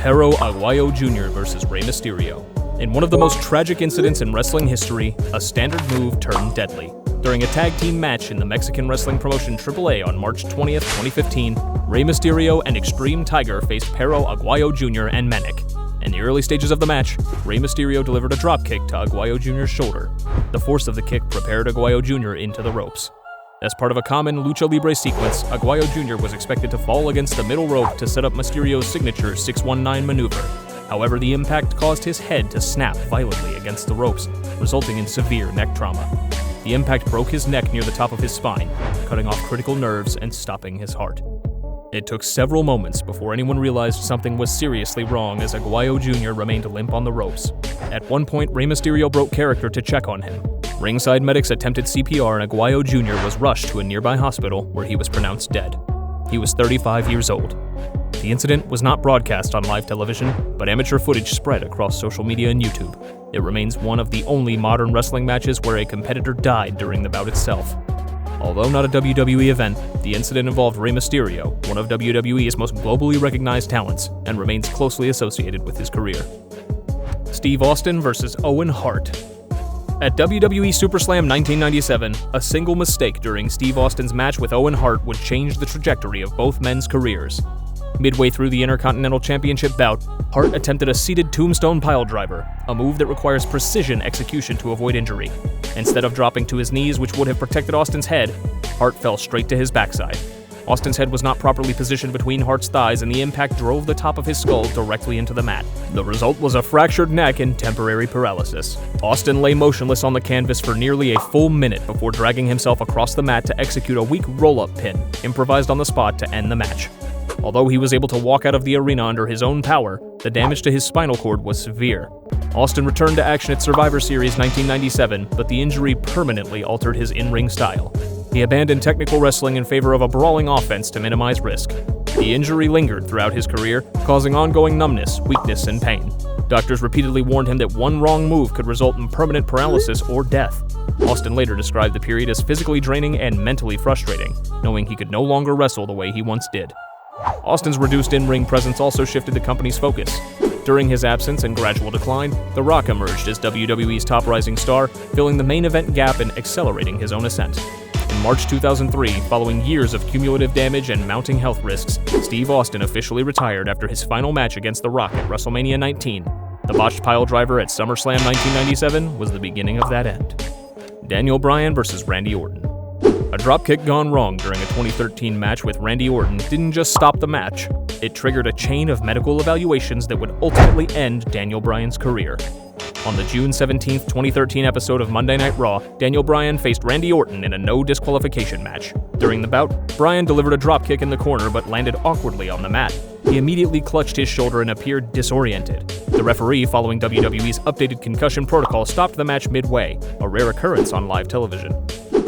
Perro Aguayo Jr. versus Rey Mysterio. In one of the most tragic incidents in wrestling history, a standard move turned deadly. During a tag team match in the Mexican wrestling promotion AAA on March 20th, 2015, Rey Mysterio and Extreme Tiger faced Perro Aguayo Jr. and Manic. In the early stages of the match, Rey Mysterio delivered a dropkick to Aguayo Jr.'s shoulder. The force of the kick prepared Aguayo Jr. into the ropes. As part of a common lucha libre sequence, Aguayo Jr. was expected to fall against the middle rope to set up Mysterio's signature 619 maneuver. However, the impact caused his head to snap violently against the ropes, resulting in severe neck trauma. The impact broke his neck near the top of his spine, cutting off critical nerves and stopping his heart. It took several moments before anyone realized something was seriously wrong as Aguayo Jr. remained limp on the ropes. At one point, Rey Mysterio broke character to check on him. Ringside medics attempted CPR and Aguayo Jr. was rushed to a nearby hospital where he was pronounced dead. He was 35 years old. The incident was not broadcast on live television, but amateur footage spread across social media and YouTube. It remains one of the only modern wrestling matches where a competitor died during the bout itself. Although not a WWE event, the incident involved Rey Mysterio, one of WWE's most globally recognized talents, and remains closely associated with his career. Steve Austin versus Owen Hart. At WWE SuperSlam 1997, a single mistake during Steve Austin's match with Owen Hart would change the trajectory of both men's careers. Midway through the Intercontinental Championship bout, Hart attempted a seated tombstone piledriver, a move that requires precision execution to avoid injury. Instead of dropping to his knees, which would have protected Austin's head, Hart fell straight to his backside. Austin's head was not properly positioned between Hart's thighs, and the impact drove the top of his skull directly into the mat. The result was a fractured neck and temporary paralysis. Austin lay motionless on the canvas for nearly a full minute before dragging himself across the mat to execute a weak roll-up pin, improvised on the spot to end the match. Although he was able to walk out of the arena under his own power, the damage to his spinal cord was severe. Austin returned to action at Survivor Series 1997, but the injury permanently altered his in-ring style. He abandoned technical wrestling in favor of a brawling offense to minimize risk. The injury lingered throughout his career, causing ongoing numbness, weakness, and pain. Doctors repeatedly warned him that one wrong move could result in permanent paralysis or death. Austin later described the period as physically draining and mentally frustrating, knowing he could no longer wrestle the way he once did. Austin's reduced in-ring presence also shifted the company's focus. During his absence and gradual decline, The Rock emerged as WWE's top rising star, filling the main event gap and accelerating his own ascent. In March 2003, following years of cumulative damage and mounting health risks, Steve Austin officially retired after his final match against The Rock at WrestleMania 19. The botched piledriver at SummerSlam 1997 was the beginning of that end. Daniel Bryan versus Randy Orton. A dropkick gone wrong during a 2013 match with Randy Orton didn't just stop the match, it triggered a chain of medical evaluations that would ultimately end Daniel Bryan's career. On the June 17, 2013 episode of Monday Night Raw, Daniel Bryan faced Randy Orton in a no disqualification match. During the bout, Bryan delivered a dropkick in the corner but landed awkwardly on the mat. He immediately clutched his shoulder and appeared disoriented. The referee, following WWE's updated concussion protocol, stopped the match midway, a rare occurrence on live television.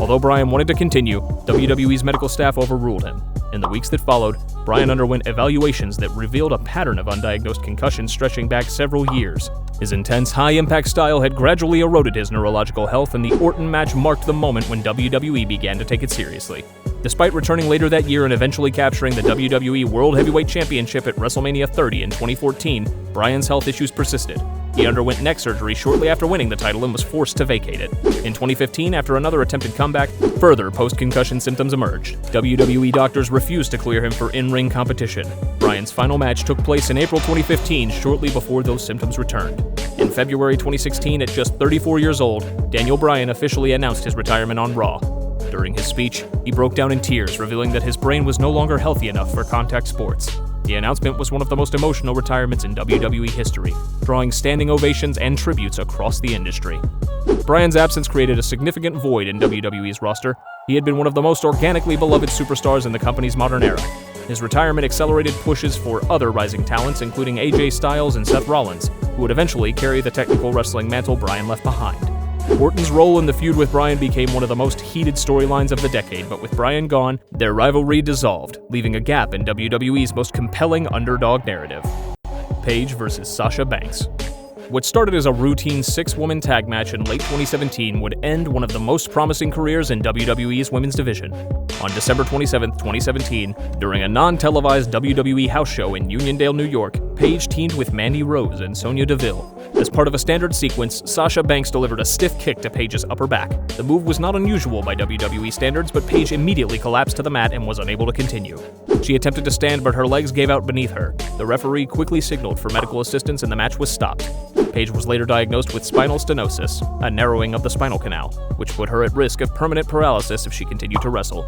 Although Bryan wanted to continue, WWE's medical staff overruled him. In the weeks that followed, Bryan underwent evaluations that revealed a pattern of undiagnosed concussions stretching back several years. His intense, high-impact style had gradually eroded his neurological health, and the Orton match marked the moment when WWE began to take it seriously. Despite returning later that year and eventually capturing the WWE World Heavyweight Championship at WrestleMania 30 in 2014, Bryan's health issues persisted. He underwent neck surgery shortly after winning the title and was forced to vacate it. In 2015, after another attempted comeback, further post-concussion symptoms emerged. WWE doctors refused to clear him for in-ring competition. Bryan's final match took place in April 2015, shortly before those symptoms returned. In February 2016, at just 34 years old, Daniel Bryan officially announced his retirement on Raw. During his speech, he broke down in tears, revealing that his brain was no longer healthy enough for contact sports. The announcement was one of the most emotional retirements in WWE history, drawing standing ovations and tributes across the industry. Bryan's absence created a significant void in WWE's roster. He had been one of the most organically beloved superstars in the company's modern era. His retirement accelerated pushes for other rising talents, including AJ Styles and Seth Rollins, who would eventually carry the technical wrestling mantle Bryan left behind. Orton's role in the feud with Bryan became one of the most heated storylines of the decade, but with Bryan gone, their rivalry dissolved, leaving a gap in WWE's most compelling underdog narrative. Paige versus Sasha Banks. What started as a routine 6-woman tag match in late 2017 would end one of the most promising careers in WWE's women's division. On December 27, 2017, during a non-televised WWE house show in Uniondale, New York, Paige teamed with Mandy Rose and Sonya Deville. As part of a standard sequence, Sasha Banks delivered a stiff kick to Paige's upper back. The move was not unusual by WWE standards, but Paige immediately collapsed to the mat and was unable to continue. She attempted to stand, but her legs gave out beneath her. The referee quickly signaled for medical assistance and the match was stopped. Paige was later diagnosed with spinal stenosis, a narrowing of the spinal canal, which put her at risk of permanent paralysis if she continued to wrestle.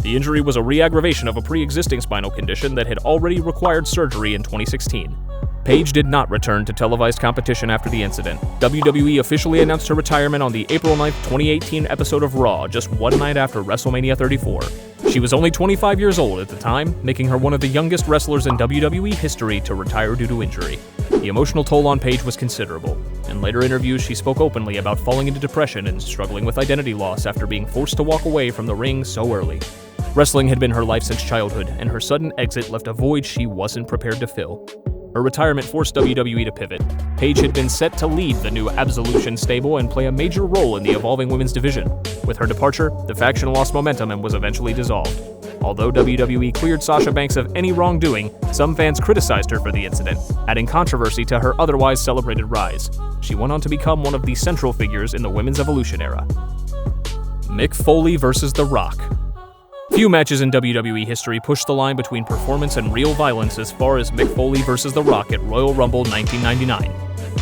The injury was a re-aggravation of a pre-existing spinal condition that had already required surgery in 2016. Paige did not return to televised competition after the incident. WWE officially announced her retirement on the April 9, 2018 episode of Raw, just one night after WrestleMania 34. She was only 25 years old at the time, making her one of the youngest wrestlers in WWE history to retire due to injury. The emotional toll on Paige was considerable. In later interviews, she spoke openly about falling into depression and struggling with identity loss after being forced to walk away from the ring so early. Wrestling had been her life since childhood, and her sudden exit left a void she wasn't prepared to fill. Her retirement forced WWE to pivot. Paige had been set to lead the new Absolution stable and play a major role in the evolving women's division. With her departure, the faction lost momentum and was eventually dissolved. Although WWE cleared Sasha Banks of any wrongdoing, some fans criticized her for the incident, adding controversy to her otherwise celebrated rise. She went on to become one of the central figures in the women's evolution era. Mick Foley versus The Rock. Few matches in WWE history pushed the line between performance and real violence as far as Mick Foley versus The Rock at Royal Rumble 1999.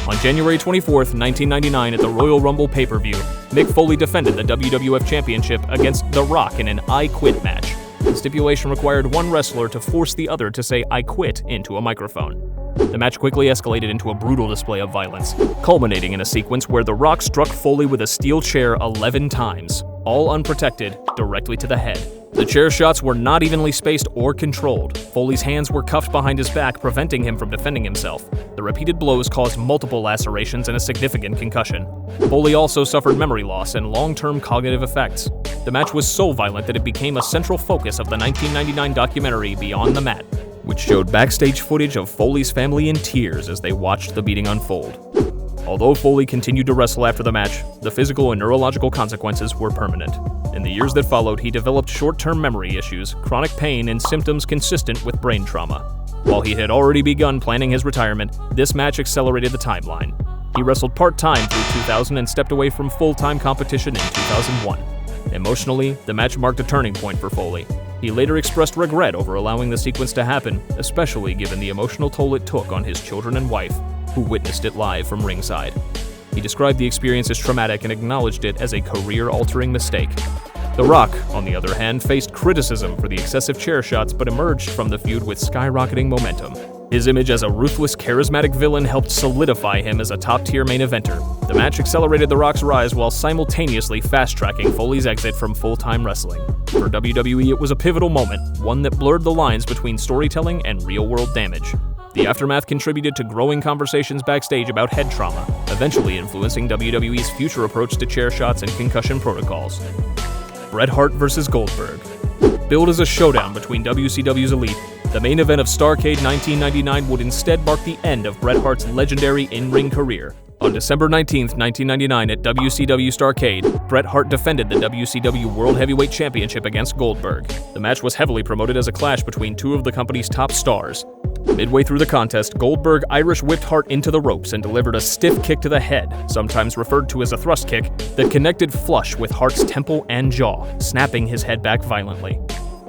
On January 24, 1999 at the Royal Rumble pay-per-view, Mick Foley defended the WWF Championship against The Rock in an I Quit match. The stipulation required one wrestler to force the other to say "I quit" into a microphone. The match quickly escalated into a brutal display of violence, culminating in a sequence where The Rock struck Foley with a steel chair 11 times, all unprotected, directly to the head. The chair shots were not evenly spaced or controlled. Foley's hands were cuffed behind his back, preventing him from defending himself. The repeated blows caused multiple lacerations and a significant concussion. Foley also suffered memory loss and long-term cognitive effects. The match was so violent that it became a central focus of the 1999 documentary Beyond the Mat, which showed backstage footage of Foley's family in tears as they watched the beating unfold. Although Foley continued to wrestle after the match, the physical and neurological consequences were permanent. In the years that followed, he developed short-term memory issues, chronic pain, and symptoms consistent with brain trauma. While he had already begun planning his retirement, this match accelerated the timeline. He wrestled part-time through 2000 and stepped away from full-time competition in 2001. Emotionally, the match marked a turning point for Foley. He later expressed regret over allowing the sequence to happen, especially given the emotional toll it took on his children and wife, who witnessed it live from ringside. He described the experience as traumatic and acknowledged it as a career-altering mistake. The Rock, on the other hand, faced criticism for the excessive chair shots but emerged from the feud with skyrocketing momentum. His image as a ruthless, charismatic villain helped solidify him as a top-tier main eventer. The match accelerated The Rock's rise while simultaneously fast-tracking Foley's exit from full-time wrestling. For WWE, it was a pivotal moment, one that blurred the lines between storytelling and real-world damage. The aftermath contributed to growing conversations backstage about head trauma, eventually influencing WWE's future approach to chair shots and concussion protocols. Bret Hart vs. Goldberg. Billed as a showdown between WCW's elite, the main event of Starrcade 1999 would instead mark the end of Bret Hart's legendary in-ring career. On December 19, 1999 at WCW Starrcade, Bret Hart defended the WCW World Heavyweight Championship against Goldberg. The match was heavily promoted as a clash between two of the company's top stars. Midway through the contest, Goldberg Irish whipped Hart into the ropes and delivered a stiff kick to the head, sometimes referred to as a thrust kick, that connected flush with Hart's temple and jaw, snapping his head back violently.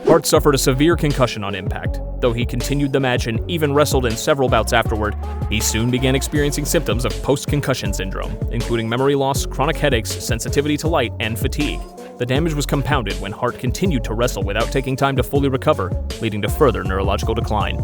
Hart suffered a severe concussion on impact. Though he continued the match and even wrestled in several bouts afterward, he soon began experiencing symptoms of post-concussion syndrome, including memory loss, chronic headaches, sensitivity to light, and fatigue. The damage was compounded when Hart continued to wrestle without taking time to fully recover, leading to further neurological decline.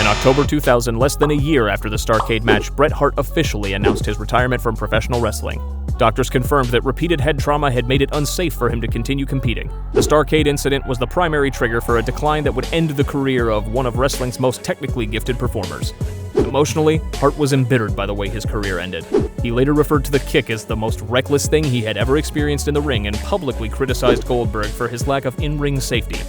In October 2000, less than a year after the Starrcade match, Bret Hart officially announced his retirement from professional wrestling. Doctors confirmed that repeated head trauma had made it unsafe for him to continue competing. The Starrcade incident was the primary trigger for a decline that would end the career of one of wrestling's most technically gifted performers. Emotionally, Hart was embittered by the way his career ended. He later referred to the kick as the most reckless thing he had ever experienced in the ring and publicly criticized Goldberg for his lack of in-ring safety.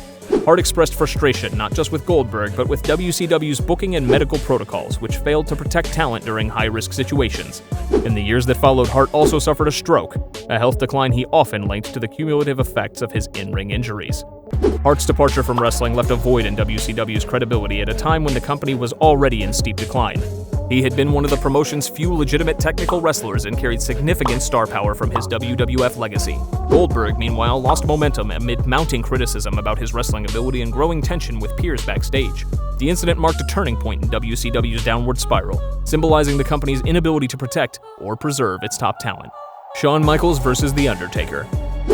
Hart expressed frustration not just with Goldberg, but with WCW's booking and medical protocols, which failed to protect talent during high-risk situations. In the years that followed, Hart also suffered a stroke, a health decline he often linked to the cumulative effects of his in-ring injuries. Hart's departure from wrestling left a void in WCW's credibility at a time when the company was already in steep decline. He had been one of the promotion's few legitimate technical wrestlers and carried significant star power from his WWF legacy. Goldberg, meanwhile, lost momentum amid mounting criticism about his wrestling ability and growing tension with peers backstage. The incident marked a turning point in WCW's downward spiral, symbolizing the company's inability to protect or preserve its top talent. Shawn Michaels versus The Undertaker.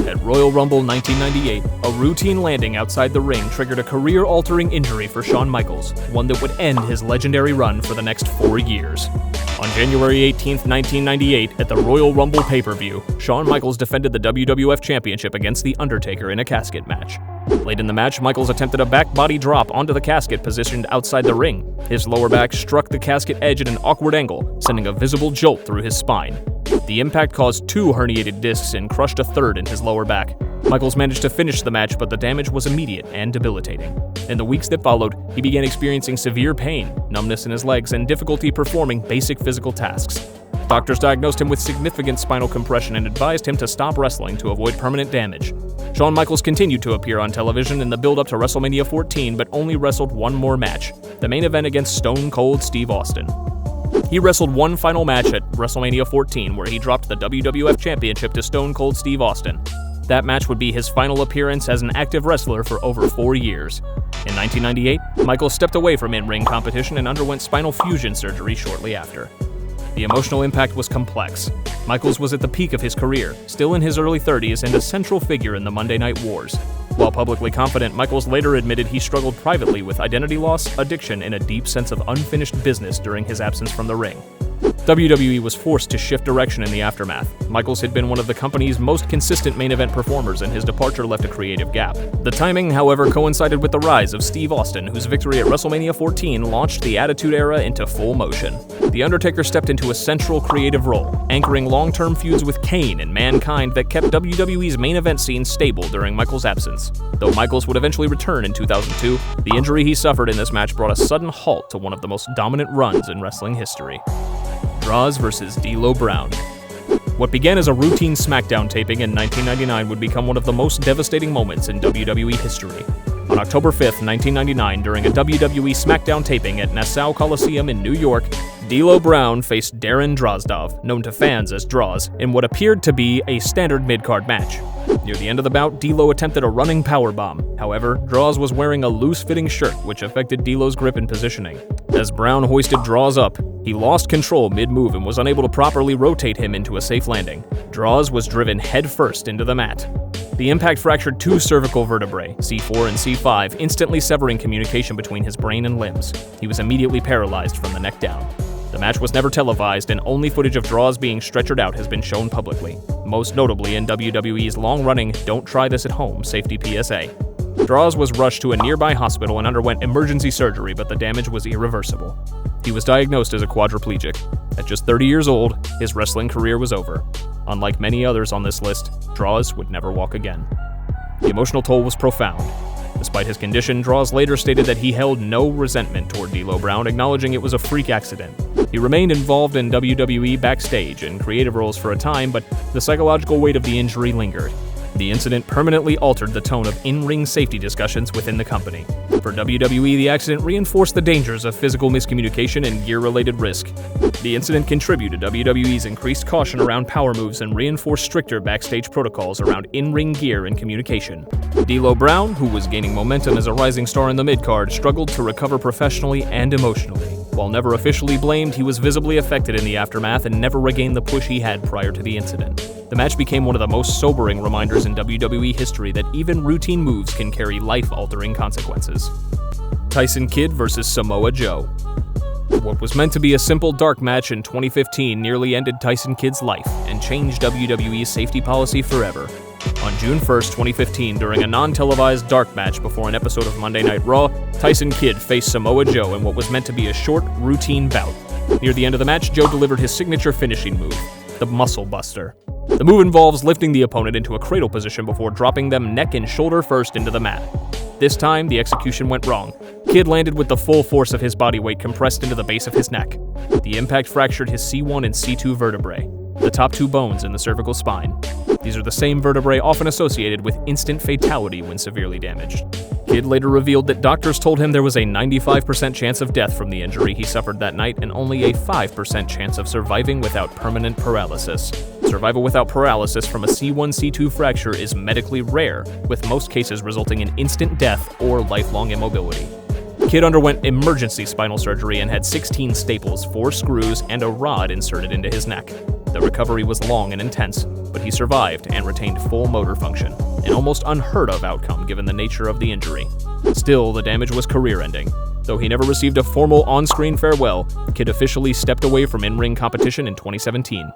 At Royal Rumble 1998, a routine landing outside the ring triggered a career-altering injury for Shawn Michaels, one that would end his legendary run for the next 4 years. On January 18, 1998, at the Royal Rumble pay-per-view, Shawn Michaels defended the WWF Championship against The Undertaker in a casket match. Late in the match, Michaels attempted a back body drop onto the casket positioned outside the ring. His lower back struck the casket edge at an awkward angle, sending a visible jolt through his spine. The impact caused 2 herniated discs and crushed a third in his lower back. Michaels managed to finish the match, but the damage was immediate and debilitating. In the weeks that followed, he began experiencing severe pain, numbness in his legs, and difficulty performing basic physical tasks. Doctors diagnosed him with significant spinal compression and advised him to stop wrestling to avoid permanent damage. Shawn Michaels continued to appear on television in the build-up to WrestleMania 14, but only wrestled one more match, the main event against Stone Cold Steve Austin. He wrestled one final match at WrestleMania 14, where he dropped the WWF Championship to Stone Cold Steve Austin. That match would be his final appearance as an active wrestler for over 4 years. In 1998, Michaels stepped away from in-ring competition and underwent spinal fusion surgery shortly after. The emotional impact was complex. Michaels was at the peak of his career, still in his early 30s and a central figure in the Monday Night Wars. While publicly confident, Michaels later admitted he struggled privately with identity loss, addiction, and a deep sense of unfinished business during his absence from the ring. WWE was forced to shift direction in the aftermath. Michaels had been one of the company's most consistent main event performers, and his departure left a creative gap. The timing, however, coincided with the rise of Steve Austin, whose victory at WrestleMania 14 launched the Attitude Era into full motion. The Undertaker stepped into a central creative role, anchoring long-term feuds with Kane and Mankind that kept WWE's main event scene stable during Michaels' absence. Though Michaels would eventually return in 2002, the injury he suffered in this match brought a sudden halt to one of the most dominant runs in wrestling history. Droz versus D'Lo Brown. What began as a routine SmackDown taping in 1999 would become one of the most devastating moments in WWE history. On October 5, 1999, during a WWE SmackDown taping at Nassau Coliseum in New York, D'Lo Brown faced Darren Drozdov, known to fans as Droz, in what appeared to be a standard mid-card match. Near the end of the bout, D'Lo attempted a running powerbomb. However, Droz was wearing a loose-fitting shirt, which affected D'Lo's grip and positioning. As Brown hoisted Droz up, he lost control mid-move and was unable to properly rotate him into a safe landing. Droz was driven headfirst into the mat. The impact fractured 2 cervical vertebrae, C4 and C5, instantly severing communication between his brain and limbs. He was immediately paralyzed from the neck down. The match was never televised, and only footage of Droz being stretchered out has been shown publicly, most notably in WWE's long-running Don't Try This at Home safety PSA. Droz was rushed to a nearby hospital and underwent emergency surgery, but the damage was irreversible. He was diagnosed as a quadriplegic. At just 30 years old, his wrestling career was over. Unlike many others on this list, Droz would never walk again. The emotional toll was profound. Despite his condition, Droz later stated that he held no resentment toward D'Lo Brown, acknowledging it was a freak accident. He remained involved in WWE backstage and creative roles for a time, but the psychological weight of the injury lingered. The incident permanently altered the tone of in-ring safety discussions within the company. For WWE, the accident reinforced the dangers of physical miscommunication and gear-related risk. The incident contributed to WWE's increased caution around power moves and reinforced stricter backstage protocols around in-ring gear and communication. D'Lo Brown, who was gaining momentum as a rising star in the mid-card, struggled to recover professionally and emotionally. While never officially blamed, he was visibly affected in the aftermath and never regained the push he had prior to the incident. The match became one of the most sobering reminders in WWE history that even routine moves can carry life-altering consequences. Tyson Kidd versus Samoa Joe. What was meant to be a simple dark match in 2015 nearly ended Tyson Kidd's life and changed WWE's safety policy forever. On June 1, 2015, during a non-televised dark match before an episode of Monday Night Raw, Tyson Kidd faced Samoa Joe in what was meant to be a short, routine bout. Near the end of the match, Joe delivered his signature finishing move, the Muscle Buster. The move involves lifting the opponent into a cradle position before dropping them neck and shoulder first into the mat. This time, the execution went wrong. Kidd landed with the full force of his body weight compressed into the base of his neck. The impact fractured his C1 and C2 vertebrae. the top two bones in the cervical spine. These are the same vertebrae often associated with instant fatality when severely damaged. Kidd later revealed that doctors told him there was a 95% chance of death from the injury he suffered that night and only a 5% chance of surviving without permanent paralysis. Survival without paralysis from a C1-C2 fracture is medically rare, with most cases resulting in instant death or lifelong immobility. Kidd underwent emergency spinal surgery and had 16 staples, 4 screws, and a rod inserted into his neck. The recovery was long and intense, but he survived and retained full motor function, an almost unheard of outcome given the nature of the injury. Still, the damage was career-ending. Though he never received a formal on-screen farewell, Kidd officially stepped away from in-ring competition in 2017.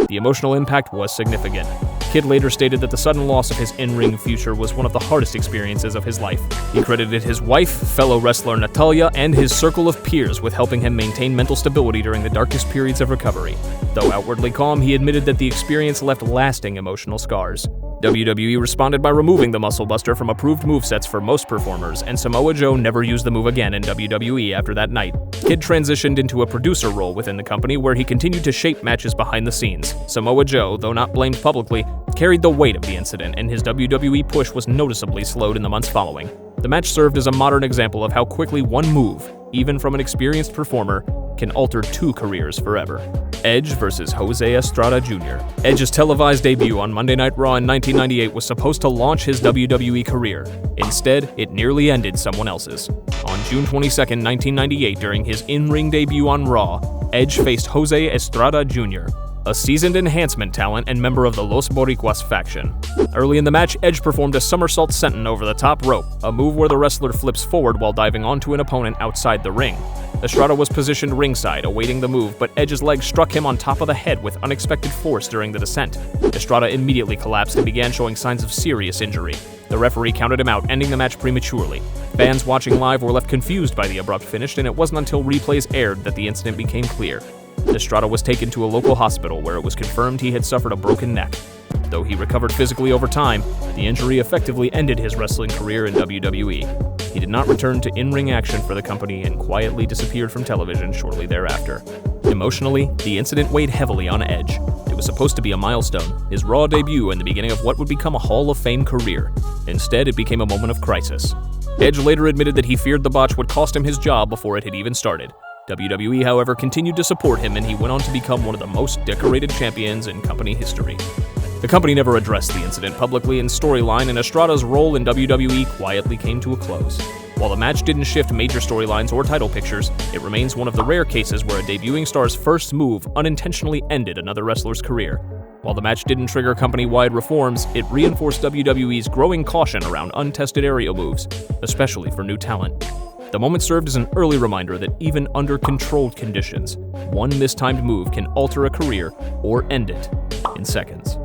The emotional impact was significant. Kidd later stated that the sudden loss of his in-ring future was one of the hardest experiences of his life. He credited his wife, fellow wrestler Natalya, and his circle of peers with helping him maintain mental stability during the darkest periods of recovery. Though outwardly calm, he admitted that the experience left lasting emotional scars. WWE responded by removing the Muscle Buster from approved movesets for most performers, and Samoa Joe never used the move again in WWE after that night. Kidd transitioned into a producer role within the company where he continued to shape matches behind the scenes. Samoa Joe, though not blamed publicly, carried the weight of the incident, and his WWE push was noticeably slowed in the months following. The match served as a modern example of how quickly one move, even from an experienced performer, can alter two careers forever. Edge vs. Jose Estrada Jr. Edge's televised debut on Monday Night Raw in 1998 was supposed to launch his WWE career. Instead, it nearly ended someone else's. On June 22, 1998, during his in-ring debut on Raw, Edge faced Jose Estrada Jr., a seasoned enhancement talent and member of the Los Boricuas faction. Early in the match, Edge performed a somersault senton over the top rope, a move where the wrestler flips forward while diving onto an opponent outside the ring. Estrada was positioned ringside, awaiting the move, but Edge's leg struck him on top of the head with unexpected force during the descent. Estrada immediately collapsed and began showing signs of serious injury. The referee counted him out, ending the match prematurely. Fans watching live were left confused by the abrupt finish, and it wasn't until replays aired that the incident became clear. Estrada was taken to a local hospital where it was confirmed he had suffered a broken neck. Though he recovered physically over time, the injury effectively ended his wrestling career in WWE. He did not return to in-ring action for the company and quietly disappeared from television shortly thereafter. Emotionally, the incident weighed heavily on Edge. It was supposed to be a milestone, his Raw debut and the beginning of what would become a Hall of Fame career. Instead, it became a moment of crisis. Edge later admitted that he feared the botch would cost him his job before it had even started. WWE, however, continued to support him, and he went on to become one of the most decorated champions in company history. The company never addressed the incident publicly in storyline, and Estrada's role in WWE quietly came to a close. While the match didn't shift major storylines or title pictures, it remains one of the rare cases where a debuting star's first move unintentionally ended another wrestler's career. While the match didn't trigger company-wide reforms, it reinforced WWE's growing caution around untested aerial moves, especially for new talent. The moment served as an early reminder that even under controlled conditions, one mistimed move can alter a career or end it in seconds.